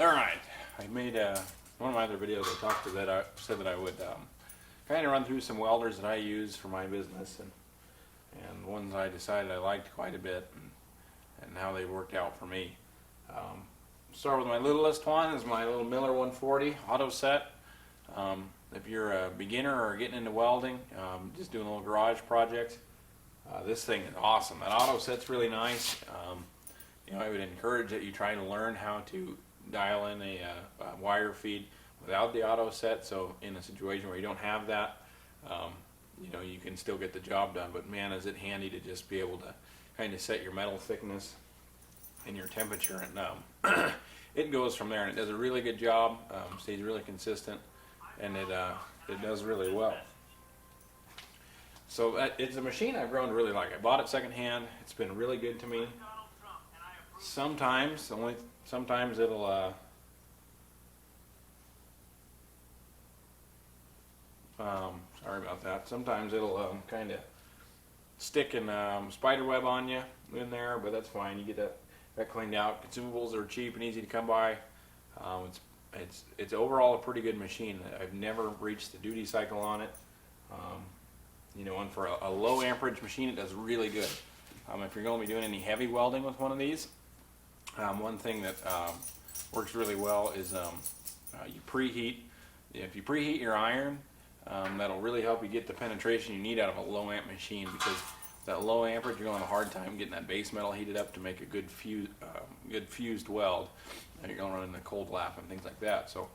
Alright, I made one of my other videos I talked to that I said that I would kind of run through some welders that I use for my business and ones I decided I liked quite a bit and how they worked out for me. Start with my littlest one is my little Miller 140 auto set. If you're a beginner or getting into welding, just doing little garage projects, this thing is awesome. That auto set's really nice. I would encourage that you try to learn how to dial in a wire feed without the auto set, so in a situation where you don't have that, you can still get the job done. But man, is it handy to just be able to kind of set your metal thickness and your temperature, and it goes from there, and it does a really good job. Stays really consistent, and it does really well. So it's a machine I've grown to really like. I bought it secondhand. It's been really good to me. Sometimes it'll sorry about that. Sometimes it'll kind of stick and spider web on you in there, but that's fine. You get that cleaned out. Consumables are cheap and easy to come by. It's overall a pretty good machine. I've never reached the duty cycle on it. And for a low amperage machine, it does really good. If you're going to be doing any heavy welding with one of these, one thing that works really well is you preheat. If you preheat your iron, that'll really help you get the penetration you need out of a low amp machine, because that low amperage, you're going to have a hard time getting that base metal heated up to make a good fused weld. And you're going to run into cold lap and things like that. So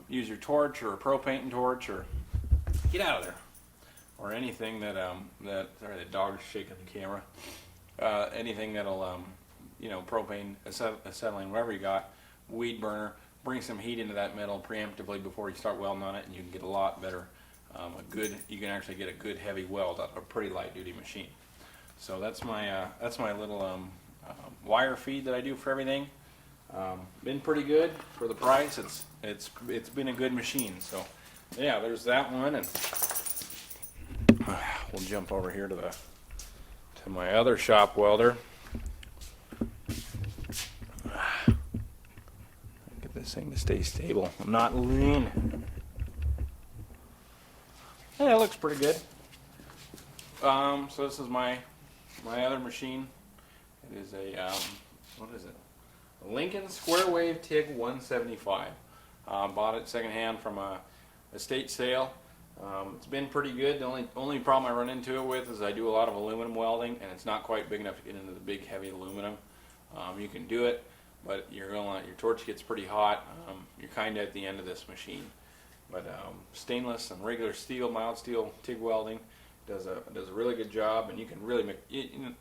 use your torch or a pro painting torch, or get out of there, or anything that sorry, the dog's shaking the camera. Anything that'll propane, acetylene, whatever you got, weed burner, bring some heat into that metal preemptively before you start welding on it, and you can get a lot better. You can actually get a good heavy weld out of a pretty light duty machine. So that's my little wire feed that I do for everything. Been pretty good for the price. It's been a good machine. So yeah, there's that one, and we'll jump over here to my other shop welder. Get this thing to stay stable. I'm not lean. Yeah, it looks pretty good. So this is my other machine. It is a what is it? A Lincoln Square Wave TIG 175. Bought it secondhand from a estate sale. It's been pretty good. The only problem I run into it with is I do a lot of aluminum welding, and it's not quite big enough to get into the big heavy aluminum. You can do it, but your torch gets pretty hot. You're kind of at the end of this machine. But stainless and regular steel, mild steel TIG welding does a really good job, and you can really make,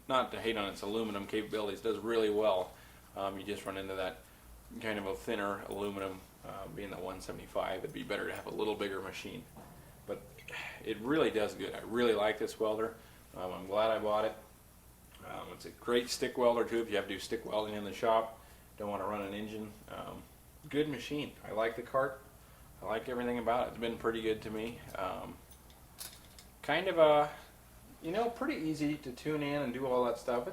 not to hate on its aluminum capabilities, does really well. You just run into that kind of a thinner aluminum, being the 175. It'd be better to have a little bigger machine, but it really does good. I really like this welder. I'm glad I bought it. It's a great stick welder too if you have to do stick welding in the shop, don't want to run an engine. Good machine. I like the cart. I like everything about it. It's been pretty good to me. Kind of pretty easy to tune in and do all that stuff.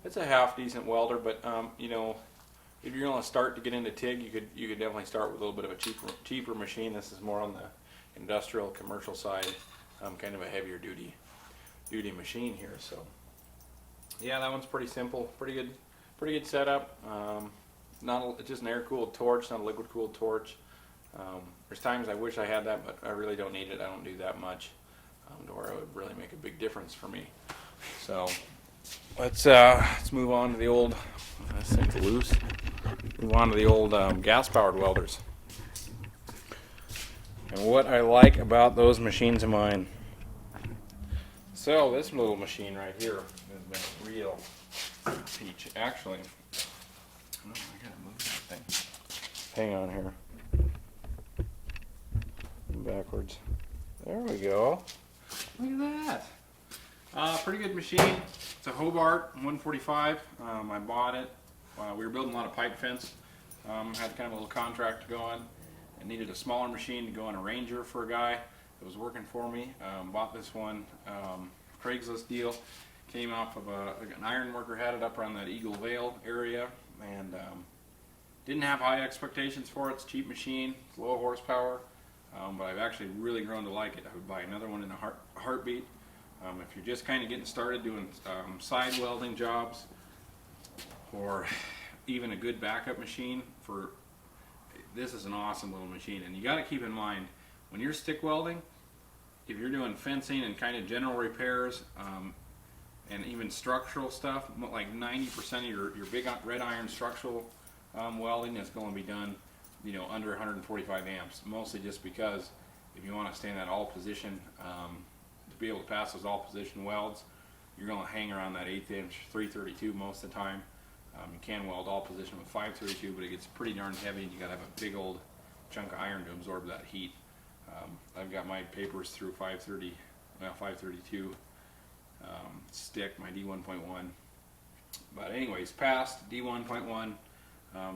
It's a half decent welder, but if you're going to start to get into TIG, you could definitely start with a little bit of a cheaper machine. This is more on the industrial commercial side, kind of a heavier duty machine here. So yeah, that one's pretty simple, pretty good setup. It's just an air cooled torch, not a liquid cooled torch. There's times I wish I had that, but I really don't need it. I don't do that much to where it would really make a big difference for me. So let's move on to the old. This thing's loose. Move on to the old gas-powered welders. And what I like about those machines of mine. So this little machine right here has been a real peach. Actually, I gotta move that thing. Hang on here. Backwards. There we go. Look at that. Pretty good machine. It's a Hobart 145. I bought it. We were building a lot of pipe fence. Had kind of a little contract going, and needed a smaller machine to go on a Ranger for a guy that was working for me. Bought this one. Craigslist deal. Came off of an iron worker had it up around that Eagle Vale area, and Didn't have high expectations for it. It's a cheap machine, it's low horsepower, but I've actually really grown to like it. I would buy another one in a heartbeat. If you're just kind of getting started doing side welding jobs, or even a good backup machine, this is an awesome little machine. And you got to keep in mind, when you're stick welding, if you're doing fencing and kind of general repairs, and even structural stuff, like 90% of your big red iron structural welding is going to be done, you know, under 145 amps. Mostly just because if you want to stay in that all position, to be able to pass those all position welds, you're going to hang around that 1/8 inch 332 most of the time. You can weld all position with 532, but it gets pretty darn heavy, and you got to have a big old chunk of iron to absorb that heat. I've got my papers through 532 stick, my D1.1. But anyways, passed D1.1.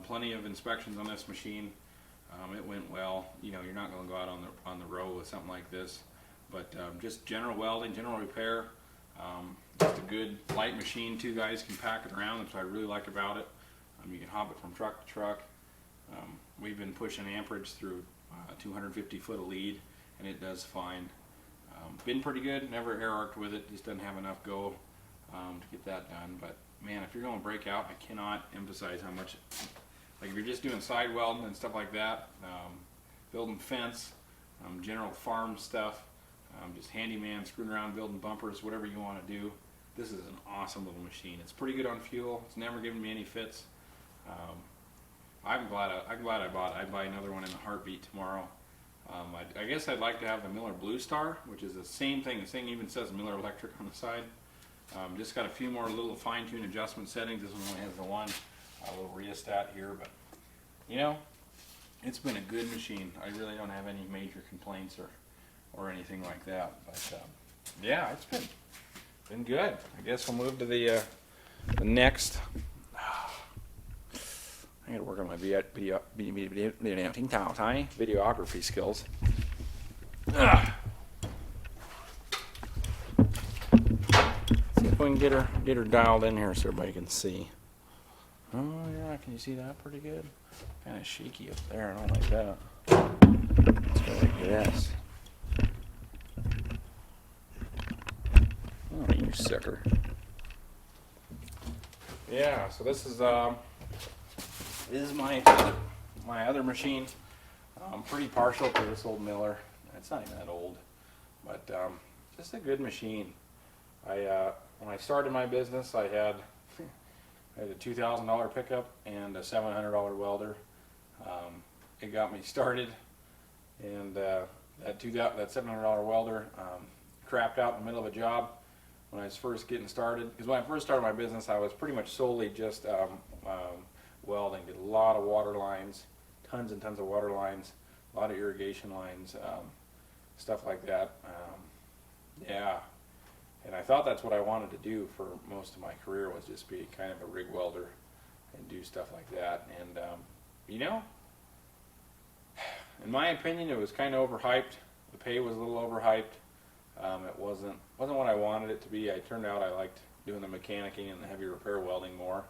Plenty of inspections on this machine. It went well. You know, you're not going to go out on the road with something like this, but just general welding, general repair. Just a good light machine. 2 guys can pack it around. That's what I really like about it. You can hop it from truck to truck. We've been pushing amperage through 250 foot of lead, and it does fine. Been pretty good. Never air arced with it. Just doesn't have enough go to get that done. But man, if you're going to break out, I cannot emphasize how much. Like if you're just doing side welding and stuff like that, building fence, general farm stuff, just handyman, screwing around, building bumpers, whatever you want to do. This is an awesome little machine. It's pretty good on fuel. It's never given me any fits. I'm glad I bought it. I'd buy another one in a heartbeat tomorrow. I guess I'd like to have the Miller Blue Star, which is the same thing. The thing even says Miller Electric on the side. Just got a few more little fine-tune adjustment settings. This one only has the one little rheostat here, but you know, it's been a good machine. I really don't have any major complaints or anything like that. But yeah, it's been good. I guess we'll move to the next. I got to work on my videography skills. See if we can get her dialed in here so everybody can see. Oh yeah, can you see that pretty good? Kind of shaky up there. I don't like that. Let's go like this. Oh, you sucker. Yeah, so this is my other machine. I'm pretty partial to this old Miller. It's not even that old, but just a good machine. When I started my business, I had a $2,000 pickup and a $700 welder. It got me started, and that $700 welder crapped out in the middle of a job when I was first getting started. Because when I first started my business, I was pretty much solely just welding. Did a lot of water lines, tons and tons of water lines, a lot of irrigation lines, stuff like that. Yeah, and I thought that's what I wanted to do for most of my career, was just be kind of a rig welder and do stuff like that. And you know, in my opinion, it was kind of overhyped. The pay was a little overhyped. It wasn't what I wanted it to be. I turned out I liked doing the mechanicking and the heavy repair welding more,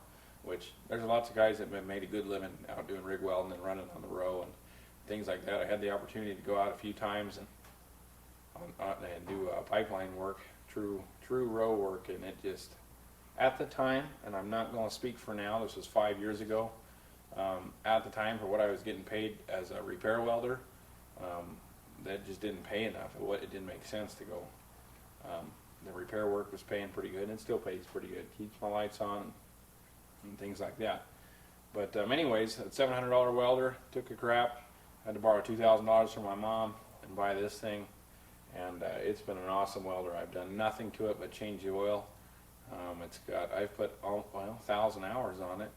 which there's lots of guys that have made a good living out doing rig welding and running on the row and things like that. I had the opportunity to go out a few times and do pipeline work, true row work, and it just, at the time, and I'm not going to speak for now, this was 5 years ago, at the time for what I was getting paid as a repair welder, that just didn't pay enough. It didn't make sense to go. The repair work was paying pretty good, and it still pays pretty good. Keeps my lights on and things like that. But anyways, that $700 welder took a crap. I had to borrow $2,000 from my mom and buy this thing, and it's been an awesome welder. I've done nothing to it but change the oil. I've put 1,000 hours on it,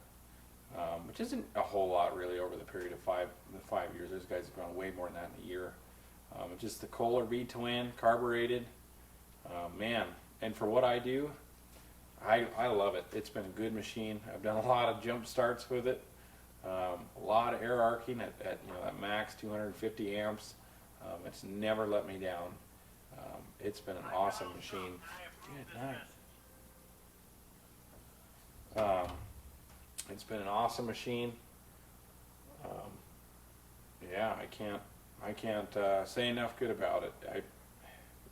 which isn't a whole lot really over the period of 5 years. Those guys have gone way more than that in a year. Just the Kohler V-twin, carbureted, man. And for what I do, I love it. It's been a good machine. I've done a lot of jump starts with it, a lot of air arcing at that max 250 amps. It's never let me down. It's been an awesome machine. Good night. It's been an awesome machine. yeah, I can't say enough good about it.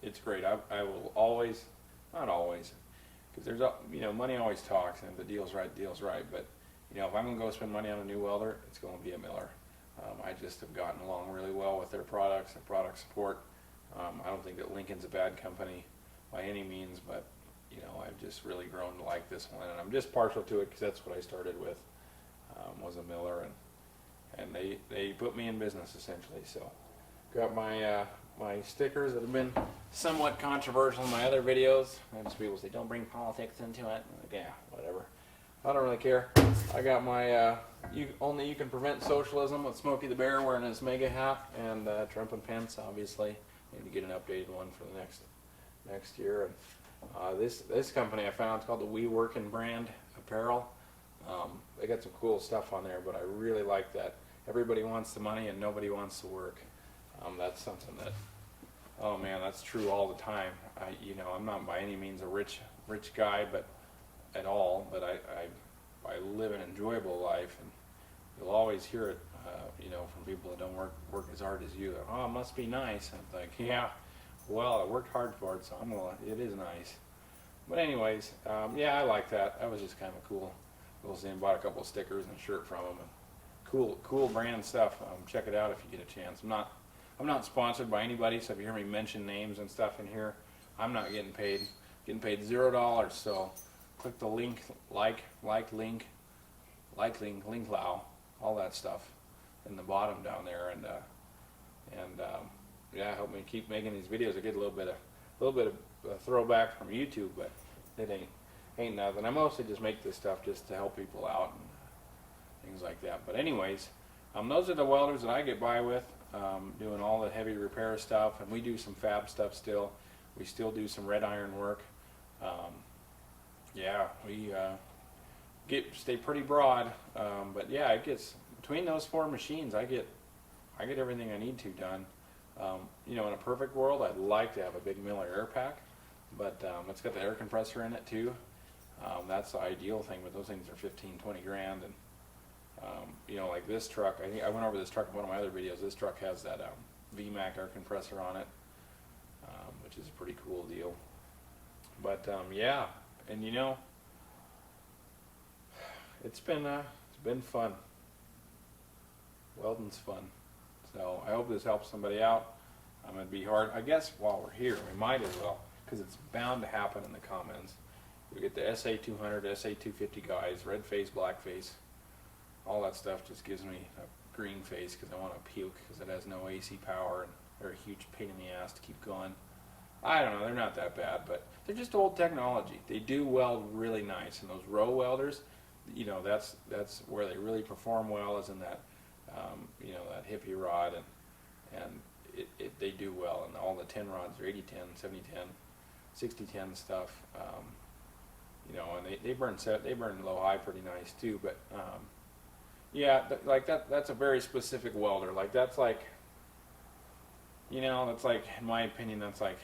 It's great. I will always, not always, because money always talks, and if the deal's right, the deal's right. But if I'm gonna go spend money on a new welder, it's gonna be a Miller. I just have gotten along really well with their products and product support. I don't think that Lincoln's a bad company by any means, but I've just really grown to like this one, and I'm just partial to it because that's what I started with, was a Miller, and they put me in business essentially. So got my my stickers that have been somewhat controversial in my other videos. I have some people say don't bring politics into it. I'm like, yeah, whatever. I don't really care. I got my only you can prevent socialism with Smokey the Bear wearing his MAGA hat, and Trump and Pence obviously. Need to get an updated one for the next year. And this company I found, it's called the We Workin' brand apparel. They got some cool stuff on there, but I really like that. Everybody wants the money and nobody wants to work. That's something that, oh man, that's true all the time. I'm not by any means a rich guy, but at all. But I live an enjoyable life, and you'll always hear it, from people that don't work as hard as you. Oh, it must be nice. And I'm like, yeah, well, I worked hard for it, so it is nice. But anyways, yeah, I like that. That was just kind of cool. Bought a couple of stickers and a shirt from them, and cool brand stuff. Check it out if you get a chance. I'm not sponsored by anybody, so if you hear me mention names and stuff in here, I'm not getting paid. Getting paid $0. So click the link, link, all that stuff in the bottom down there, and yeah, help me keep making these videos. I get a little bit of throwback from YouTube, but it ain't nothing. I mostly just make this stuff just to help people out and things like that. But anyways, those are the welders that I get by with, doing all the heavy repair stuff, and we do some fab stuff still. We still do some red iron work. Yeah, we stay pretty broad, but yeah, it gets between those 4 machines. I get everything I need to done. In a perfect world, I'd like to have a big Miller air pack, but it's got the air compressor in it too. That's the ideal thing, but those things are 15-20 grand, and like this truck, I went over this truck in one of my other videos. this truck has that VMAC air compressor on it, which is a pretty cool deal. But yeah, and it's been fun. Welding's fun. So I hope this helps somebody out. It'd be hard, I guess, while we're here, we might as well, because it's bound to happen in the comments. We get the SA200, SA250 guys, red face, black face, all that stuff just gives me a green face because I want to puke because it has no AC power, and they're a huge pain in the ass to keep going. I don't know, they're not that bad, but they're just old technology. They do weld really nice, and those row welders, that's where they really perform well, is in that, that hippie rod, and they do well, and all the 10 rods are 80-10, 70-10, 60-10 stuff, and they burn low high pretty nice too, but yeah, that's a very specific welder. Like that's like, that's like, in my opinion, that's like,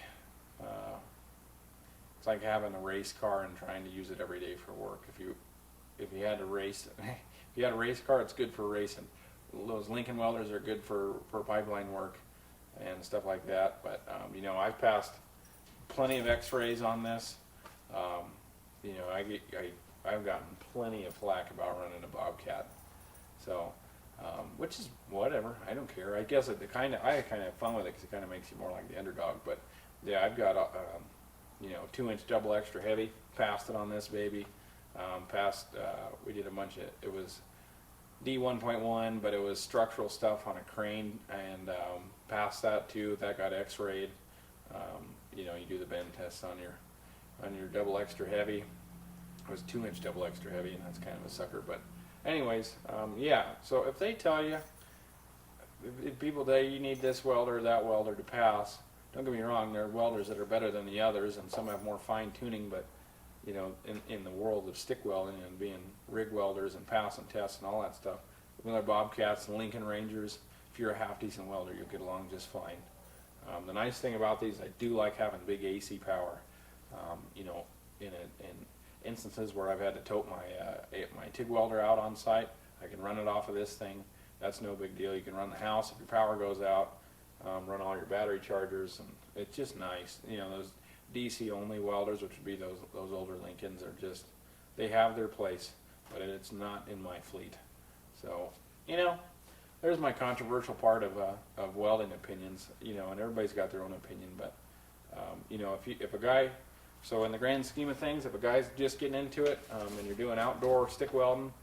it's like having a race car and trying to use it every day for work. If you had to race, if you had a race car, it's good for racing. Those Lincoln welders are good for pipeline work and stuff like that. But I've passed plenty of X-rays on this. I've gotten plenty of flack about running a Bobcat. So, which is whatever. I don't care. I guess I kind of have fun with it because it kind of makes you more like the underdog. But yeah, I've got 2-inch double extra heavy. Passed it on this baby. We did a bunch of, it was D1.1, but it was structural stuff on a crane, and passed that too. That got X-rayed. You do the bend tests on your double extra heavy. It was 2-inch double extra heavy, and that's kind of a sucker. But anyways, yeah. So if they tell you, if people say you need this welder or that welder to pass, don't get me wrong. There are welders that are better than the others, and some have more fine tuning. But in the world of stick welding and being rig welders and passing tests and all that stuff, Miller Bobcats and Lincoln Rangers, if you're a half decent welder, you'll get along just fine. The nice thing about these, I do like having big AC power. In instances where I've had to tote my TIG welder out on site, I can run it off of this thing. that's no big deal. You can run the house if your power goes out, run all your battery chargers, and it's just nice. You know, those DC only welders, which would be those older Lincolns, are just, they have their place, but it's not in my fleet. So, you know, there's my controversial part of welding opinions, you know, and everybody's got their own opinion, but, you know, if a guy, so in the grand scheme of things, if a guy's just getting into it, and you're doing outdoor stick welding,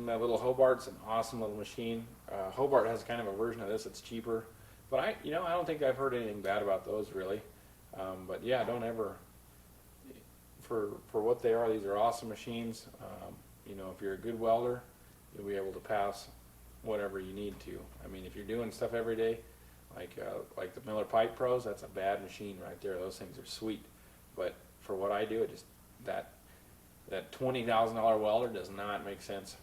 that little Hobart's an awesome little machine. Hobart has kind of a version of this that's cheaper, but I don't think I've heard anything bad about those really. But yeah, don't ever, for what they are, these are awesome machines. You know, if you're a good welder, you'll be able to pass whatever you need to. I mean, if you're doing stuff every day, like the Miller Pipe Pros, that's a bad machine right there. Those things are sweet, but for what I do, it just that $20,000 welder does not make sense.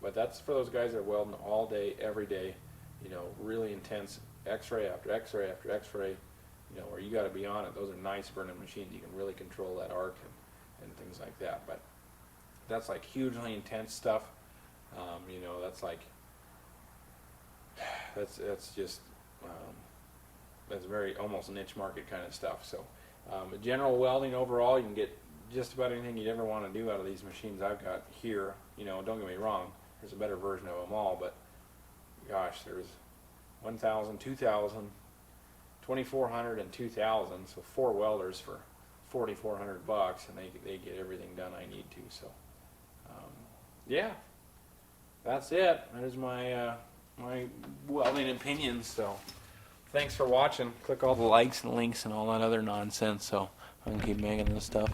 But that's for those guys that are welding all day, every day. You know, really intense X-ray after X-ray after X-ray. You know, where you got to be on it. Those are nice burning machines. You can really control that arc and things like that. But that's like hugely intense stuff. You know, that's like that's just that's very almost niche market kind of stuff. So general welding overall, you can get just about anything you'd ever want to do out of these machines I've got here. You know, don't get me wrong, there's a better version of them all, but gosh, there's 1,000, 2,000, 2,400, and 2,000, so 4 welders for $4,400, and they get everything done I need to. So yeah, that's it. There's my my welding opinions. So thanks for watching. Click all the likes and links and all that other nonsense so I can keep making this stuff.